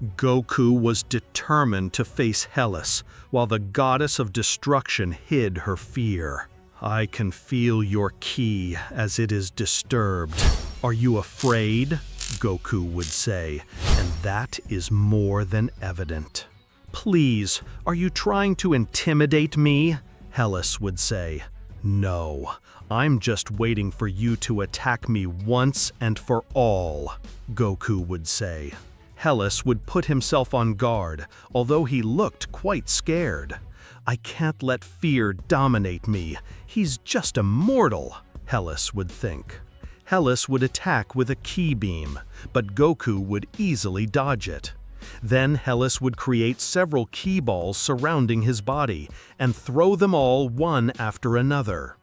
Goku was determined to face Hellas, while the goddess of destruction hid her fear. "I can feel your ki as it is disturbed. Are you afraid?" Goku would say, and that is more than evident. "Please, are you trying to intimidate me?" Hellas would say. "No, I'm just waiting for you to attack me once and for all," Goku would say. Hellas would put himself on guard, although he looked quite scared. "I can't let fear dominate me. He's just a mortal," Hellas would think. Hellas would attack with a ki beam, but Goku would easily dodge it. Then Hellas would create several ki balls surrounding his body and throw them all one after another.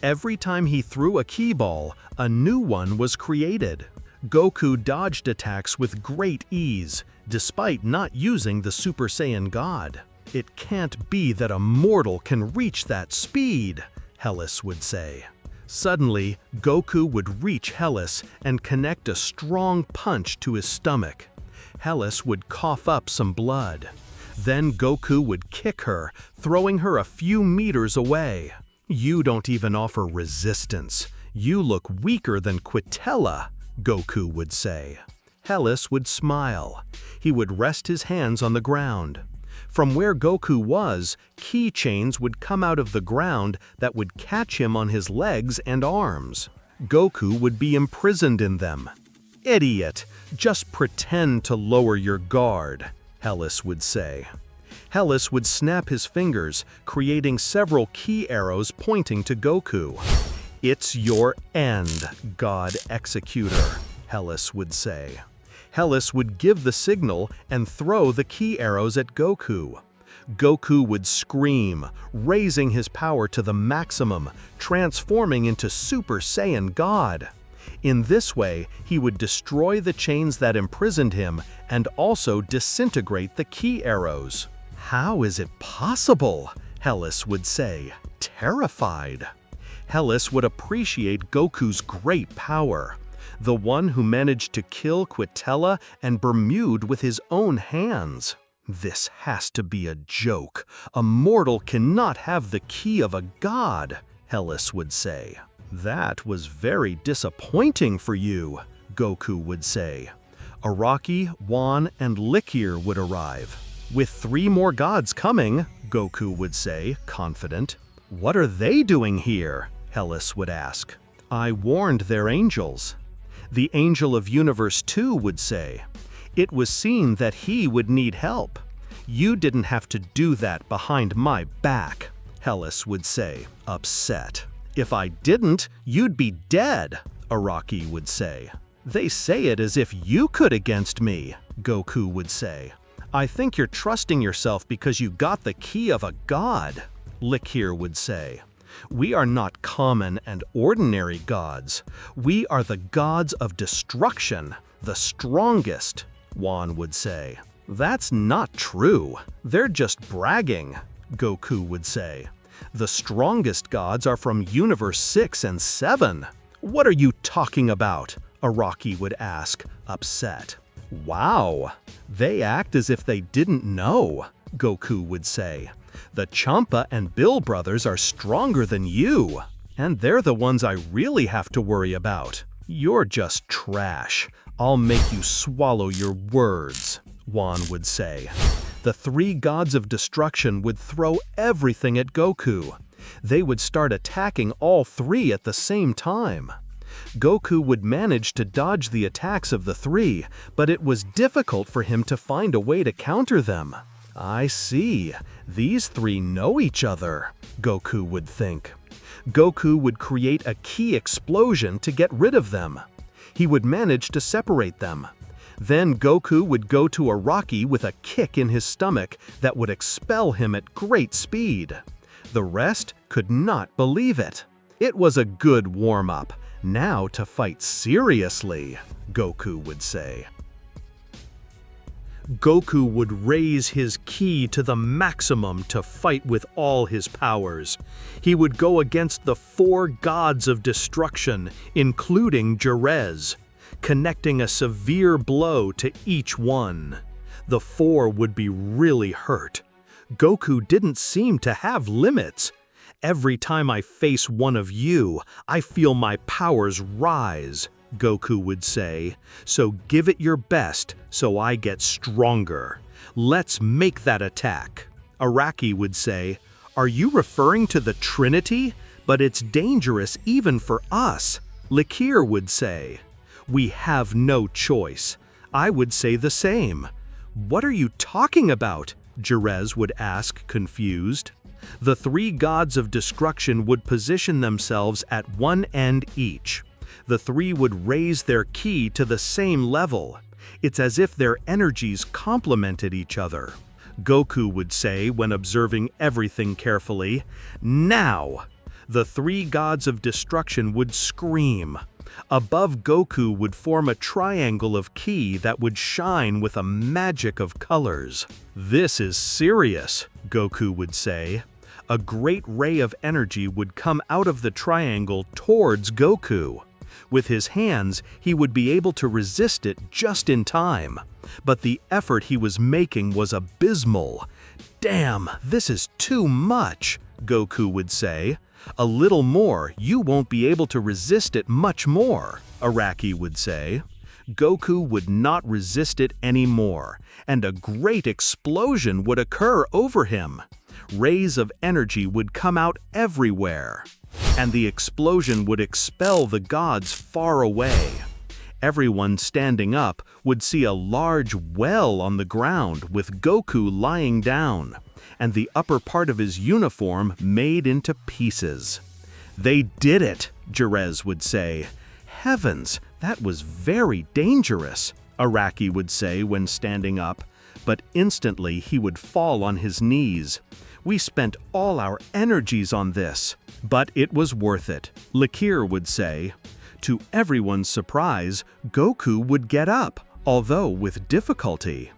Every time he threw a ki ball, a new one was created. Goku dodged attacks with great ease, despite not using the Super Saiyan God. "It can't be that a mortal can reach that speed," Hellas would say. Suddenly, Goku would reach Hellas and connect a strong punch to his stomach. Hellas would cough up some blood. Then Goku would kick her, throwing her a few meters away. "You don't even offer resistance. You look weaker than Quitella," Goku would say. Hellas would smile. He would rest his hands on the ground. From where Goku was, keychains would come out of the ground that would catch him on his legs and arms. Goku would be imprisoned in them. "Idiot! Just pretend to lower your guard," Hellas would say. Hellas would snap his fingers, creating several ki arrows pointing to Goku. "It's your end, God Executor," Hellas would say. Hellas would give the signal and throw the ki arrows at Goku. Goku would scream, raising his power to the maximum, transforming into Super Saiyan God. In this way, he would destroy the chains that imprisoned him and also disintegrate the ki arrows. "How is it possible?" Hellas would say, terrified. Hellas would appreciate Goku's great power. The one who managed to kill Quitella and Bermude with his own hands. "This has to be a joke. A mortal cannot have the ki of a god," Hellas would say. "That was very disappointing for you," Goku would say. Araki, Wan, and Likir would arrive. "With 3 more gods coming," Goku would say, confident. "What are they doing here?" Hellas would ask. "I warned their angels." The Angel of Universe 2 would say, "It was seen that he would need help. You didn't have to do that behind my back," Hellas would say, upset. "If I didn't, you'd be dead," Araki would say. "They say it as if you could against me," Goku would say. "I think you're trusting yourself because you got the ki of a god," Likir would say. "We are not common and ordinary gods. We are the gods of destruction, the strongest," Wan would say. "That's not true. They're just bragging," Goku would say. "The strongest gods are from Universe 6 and 7. "What are you talking about?" Araki would ask, upset. "Wow, they act as if they didn't know," Goku would say. "The Champa and Bill brothers are stronger than you, and they're the ones I really have to worry about. You're just trash. I'll make you swallow your words," Wan would say. The 3 gods of destruction would throw everything at Goku. They would start attacking all 3 at the same time. Goku would manage to dodge the attacks of the 3, but it was difficult for him to find a way to counter them. "I see. These 3 know each other," Goku would think. Goku would create a ki explosion to get rid of them. He would manage to separate them. Then Goku would go to Araki with a kick in his stomach that would expel him at great speed. The rest could not believe it. It was a good warm-up. Now to fight seriously, Goku would say. Goku would raise his ki to the maximum to fight with all his powers. He would go against the 4 gods of destruction, including Jerez, connecting a severe blow to each one. The four would be really hurt. Goku didn't seem to have limits. Every time I face one of you, I feel my powers rise, Goku would say. So give it your best so I get stronger. Let's make that attack. Araki would say, are you referring to the Trinity? But it's dangerous even for us. Lakir would say, we have no choice. I would say the same. What are you talking about? Jerez would ask, confused. The three gods of destruction would position themselves at one end each. The three would raise their ki to the same level. It's as if their energies complemented each other. Goku would say when observing everything carefully, now! The three gods of destruction would scream. Above Goku would form a triangle of ki that would shine with a magic of colors. This is serious, Goku would say. A great ray of energy would come out of the triangle towards Goku. With his hands, he would be able to resist it just in time. But the effort he was making was abysmal. Damn, this is too much, Goku would say. A little more, you won't be able to resist it much more, Araki would say. Goku would not resist it anymore, and a great explosion would occur over him. Rays of energy would come out everywhere, and the explosion would expel the gods far away. Everyone standing up would see a large well on the ground with Goku lying down, and the upper part of his uniform made into pieces. They did it, Jerez would say. Heavens, that was very dangerous, Araki would say when standing up, but instantly he would fall on his knees. We spent all our energies on this, but it was worth it, Lakir would say. To everyone's surprise, Goku would get up, although with difficulty.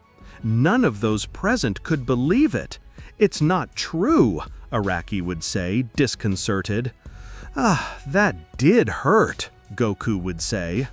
None of those present could believe it. It's not true, Araki would say, disconcerted. That did hurt, Goku would say.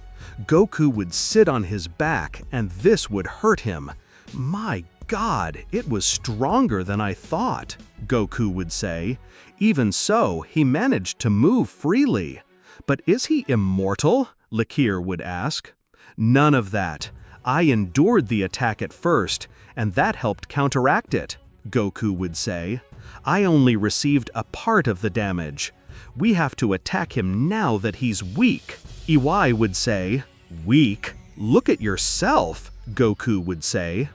Goku would sit on his back, and this would hurt him. My God, it was stronger than I thought, Goku would say. Even so, he managed to move freely. But is he immortal? Lakir would ask. None of that. I endured the attack at first, and that helped counteract it, Goku would say. I only received a part of the damage. We have to attack him now that he's weak. Iwai would say. Weak? Look at yourself, Goku would say.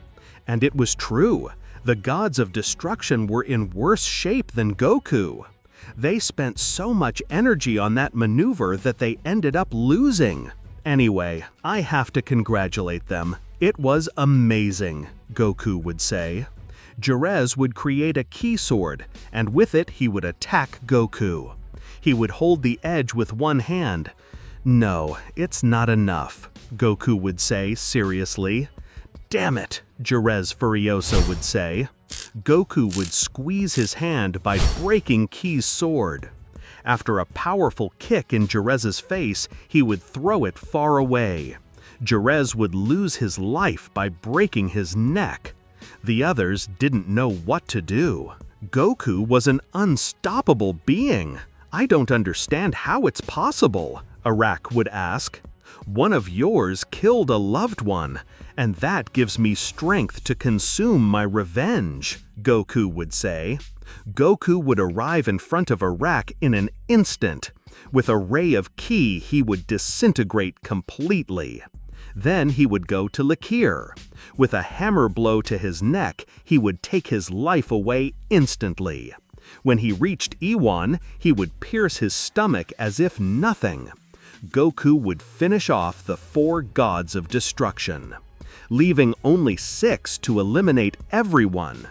And it was true. The gods of destruction were in worse shape than Goku. They spent so much energy on that maneuver that they ended up losing. Anyway, I have to congratulate them. It was amazing, Goku would say. Jerez would create a ki sword, and with it he would attack Goku. He would hold the edge with one hand. No, it's not enough, Goku would say seriously. Damn it, Jerez Furiosa would say. Goku would squeeze his hand by breaking Ki's sword. After a powerful kick in Jerez's face, he would throw it far away. Jerez would lose his life by breaking his neck. The others didn't know what to do. Goku was an unstoppable being. I don't understand how it's possible, Arak would ask. One of yours killed a loved one, and that gives me strength to consume my revenge, Goku would say. Goku would arrive in front of Arak in an instant. With a ray of ki, he would disintegrate completely. Then he would go to Lakir. With a hammer blow to his neck, he would take his life away instantly. When he reached Iwan, he would pierce his stomach as if nothing. Goku would finish off the 4 gods of destruction, leaving only 6 to eliminate everyone.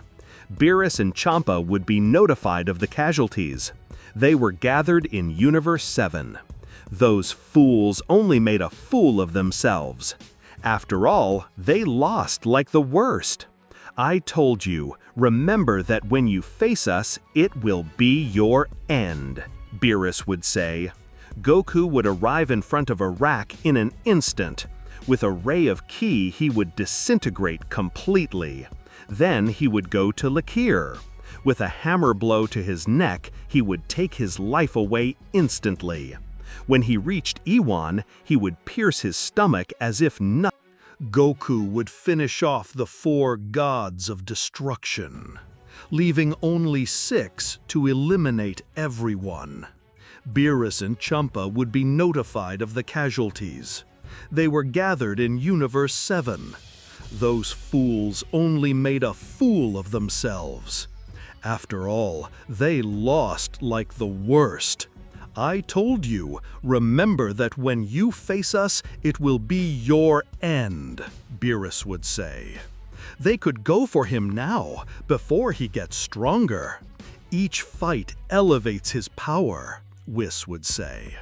Beerus and Champa would be notified of the casualties. They were gathered in Universe 7. Those fools only made a fool of themselves. After all, they lost like the worst. I told you, remember that when you face us, it will be your end, Beerus would say. Goku would arrive in front of Arak in an instant. With a ray of ki, he would disintegrate completely. Then he would go to Lakir. With a hammer blow to his neck, he would take his life away instantly. When he reached Iwan, he would pierce his stomach as if nothing. Goku would finish off the 4 gods of destruction, leaving only 6 to eliminate everyone. Beerus and Champa would be notified of the casualties. They were gathered in Universe 7. Those fools only made a fool of themselves. After all, they lost like the worst. I told you, remember that when you face us, it will be your end, Beerus would say. They could go for him now, before he gets stronger. Each fight elevates his power, Whis would say.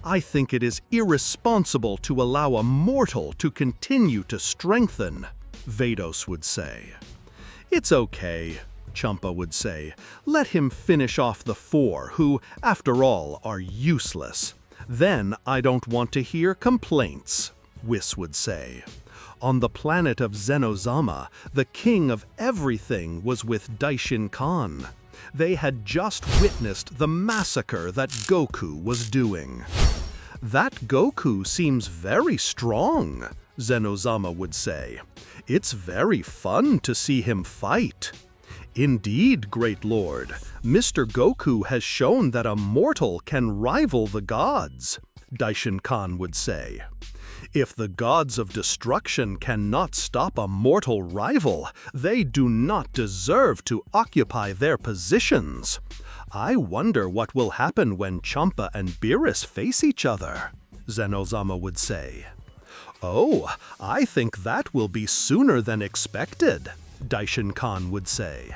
I think it is irresponsible to allow a mortal to continue to strengthen, Vados would say. It's okay, Champa would say. Let him finish off the 4 who, after all, are useless. Then I don't want to hear complaints, Whis would say. On the planet of Zenozama, the king of everything was with Daishin Khan. They had just witnessed the massacre that Goku was doing. That Goku seems very strong, Zenozama would say. It's very fun to see him fight. Indeed, Great Lord, Mr. Goku has shown that a mortal can rival the gods, Daishin Khan would say. If the gods of destruction cannot stop a mortal rival, they do not deserve to occupy their positions. I wonder what will happen when Champa and Beerus face each other, Zenozama would say. Oh, I think that will be sooner than expected, Daishin Khan would say.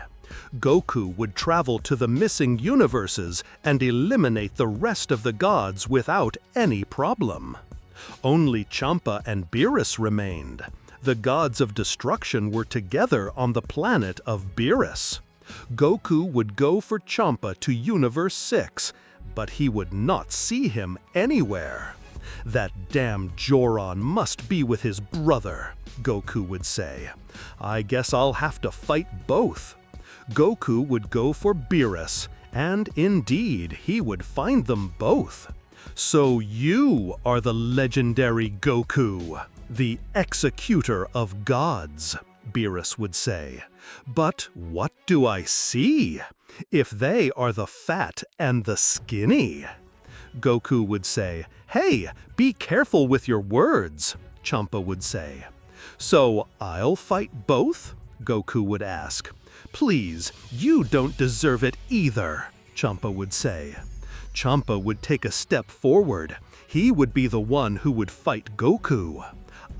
Goku would travel to the missing universes and eliminate the rest of the gods without any problem. Only Champa and Beerus remained. The gods of destruction were together on the planet of Beerus. Goku would go for Champa to Universe 6, but he would not see him anywhere. That damn Joran must be with his brother, Goku would say. I guess I'll have to fight both. Goku would go for Beerus, and indeed he would find them both. So you are the legendary Goku, the Executor of Gods, Beerus would say. But what do I see? If they are the fat and the skinny? Goku would say, Hey, be careful with your words, Champa would say. So I'll fight both? Goku would ask. Please, you don't deserve it either, Champa would say. Champa would take a step forward. He would be the one who would fight Goku.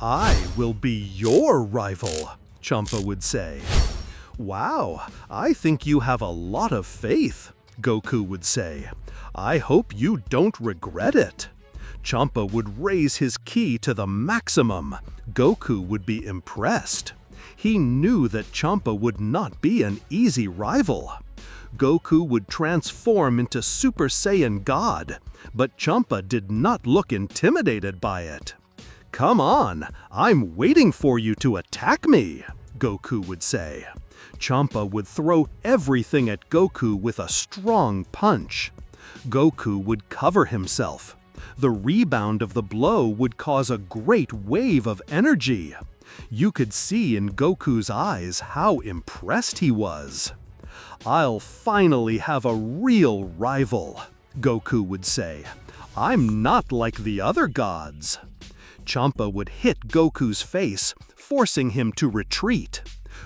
I will be your rival, Champa would say. Wow, I think you have a lot of faith, Goku would say. I hope you don't regret it. Champa would raise his ki to the maximum. Goku would be impressed. He knew that Champa would not be an easy rival. Goku would transform into Super Saiyan God, but Champa did not look intimidated by it. Come on, I'm waiting for you to attack me, Goku would say. Champa would throw everything at Goku with a strong punch. Goku would cover himself. The rebound of the blow would cause a great wave of energy. You could see in Goku's eyes how impressed he was. I'll finally have a real rival, Goku would say. I'm not like the other gods. Champa would hit Goku's face, forcing him to retreat.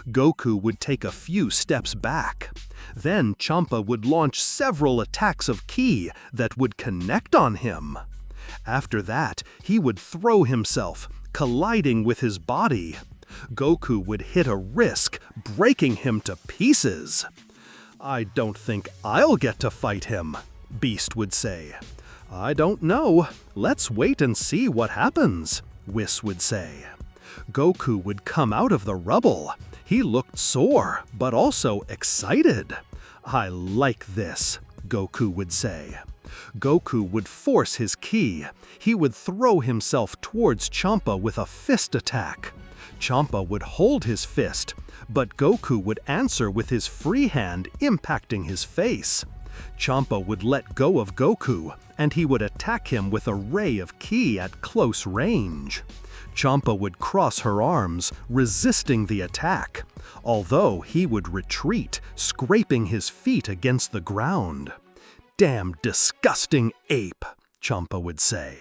Goku would take a few steps back. Then Champa would launch several attacks of ki that would connect on him. After that, he would throw himself, colliding with his body. Goku would hit a wrist, breaking him to pieces. I don't think I'll get to fight him, Beast would say. I don't know. Let's wait and see what happens, Whis would say. Goku would come out of the rubble. He looked sore, but also excited. I like this, Goku would say. Goku would force his ki. He would throw himself towards Champa with a fist attack. Champa would hold his fist, but Goku would answer with his free hand, impacting his face. Champa would let go of Goku, and he would attack him with a ray of ki at close range. Champa would cross her arms, resisting the attack, although he would retreat, scraping his feet against the ground. "Damn disgusting ape," Champa would say.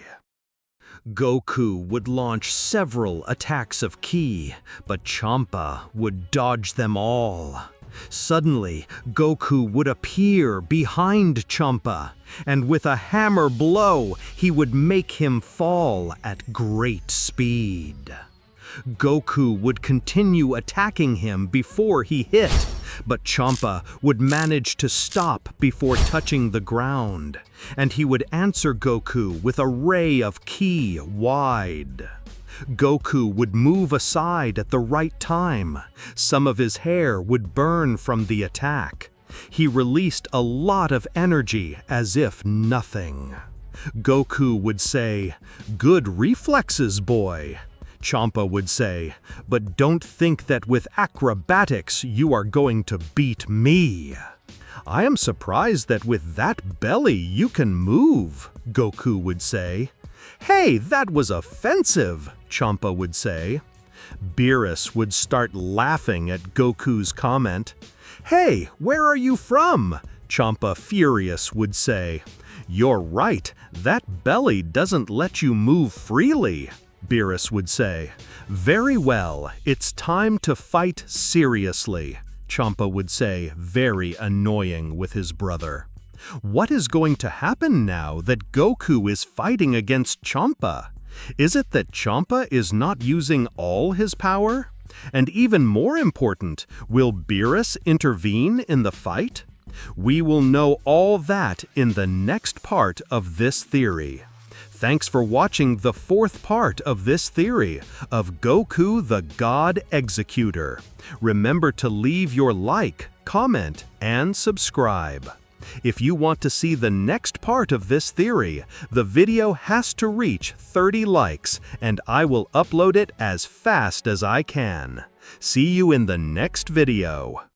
Goku would launch several attacks of ki, but Champa would dodge them all. Suddenly, Goku would appear behind Champa, and with a hammer blow, he would make him fall at great speed. Goku would continue attacking him before he hit, but Champa would manage to stop before touching the ground, and he would answer Goku with a ray of ki wide. Goku would move aside at the right time. Some of his hair would burn from the attack. He released a lot of energy as if nothing. Goku would say, "Good reflexes, boy." Champa would say, "But don't think that with acrobatics you are going to beat me." "I am surprised that with that belly you can move," Goku would say. "Hey, that was offensive," Champa would say. Beerus would start laughing at Goku's comment. "Hey, where are you from?" Champa, furious, would say. "You're right, that belly doesn't let you move freely," Beerus would say. "Very well, it's time to fight seriously," Champa would say, very annoying with his brother. What is going to happen now that Goku is fighting against Champa? Is it that Champa is not using all his power? And even more important, will Beerus intervene in the fight? We will know all that in the next part of this theory. Thanks for watching the fourth part of this theory of Goku the God Executor. Remember to leave your like, comment, and subscribe. If you want to see the next part of this theory, the video has to reach 30 likes, and I will upload it as fast as I can. See you in the next video.